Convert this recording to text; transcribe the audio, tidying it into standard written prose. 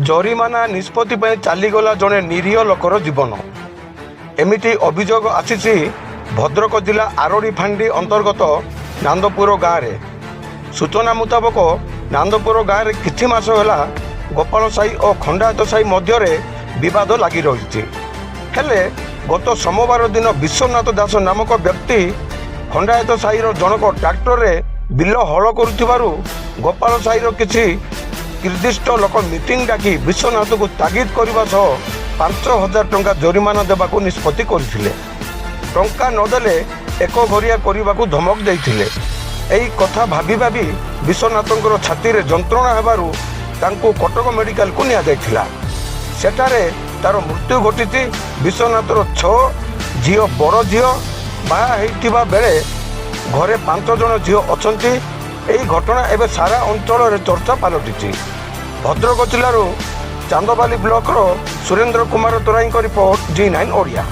ଜରିମାନା ନିଷ୍ପତ୍ତି ପାଇଁ ଚାଲିଗଲା ଜଣେ ନିରୀହ ଲୋକର ଜୀବନ। ଏମିତି ଅଭିଯୋଗ ଆସିଛି ଭଦ୍ରକ ଜିଲ୍ଲା ଆରଡ଼ି ଫାଣ୍ଡି ଅନ୍ତର୍ଗତ ନାନ୍ଦପୁର ଗାଁରେ। ସୂଚନା ମୁତାବକ ନାନ୍ଦପୁର ଗାଁରେ କିଛି ମାସ ହେଲା ଗୋପାଳ ସାହି ଓ ଖଣ୍ଡାୟତ ସାହି ମଧ୍ୟରେ ବିବାଦ ଲାଗି ରହିଛି। ହେଲେ ଗତ ସୋମବାର ଦିନ ବିଶ୍ୱନାଥ ଦାସ ନାମକ ବ୍ୟକ୍ତି ଖଣ୍ଡାୟତ ସାହିର ଜଣକ ଟ୍ରାକ୍ଟରରେ ବିଲ ହଳ କରୁଥିବାରୁ ଗୋପାଳ ସାହିର କିଛି ନିର୍ଦ୍ଦିଷ୍ଟ ଲୋକ ମିଟିଂ ଡାକି ବିଶ୍ୱନାଥକୁ ତାଗିଦ କରିବା ସହ 5,000 ଟଙ୍କା ଜରିମାନା ଦେବାକୁ ନିଷ୍ପତ୍ତି କରିଥିଲେ। ଟଙ୍କା ନଦେଲେ ଏକ ଘରିଆ କରିବାକୁ ଧମକ ଦେଇଥିଲେ। ଏହି କଥା ଭାବି ଭାବି ବିଶ୍ୱନାଥଙ୍କର ଛାତିରେ ଯନ୍ତ୍ରଣା ହେବାରୁ ତାଙ୍କୁ କଟକ ମେଡ଼ିକାଲକୁ ନିଆଯାଇଥିଲା। ସେଠାରେ ତାର ମୃତ୍ୟୁ ଘଟିଛି। ବିଶ୍ୱନାଥର 6 ଝିଅ, ବଡ଼ ଝିଅ ବାହା ହୋଇଥିବା ବେଳେ ଘରେ 5 ଜଣ ଝିଅ ଅଛନ୍ତି। ଏହି ଘଟଣା ଏବେ ସାରା ଅଞ୍ଚଳରେ ଚର୍ଚ୍ଚା ପାଲଟିଛି। ଭଦ୍ରକ ଜିଲ୍ଲାରୁ ଚାନ୍ଦବାଲି ବ୍ଲକର ସୁରେନ୍ଦ୍ର କୁମାର ତରାଇଙ୍କ ରିପୋର୍ଟ, G9 ଓଡ଼ିଆ।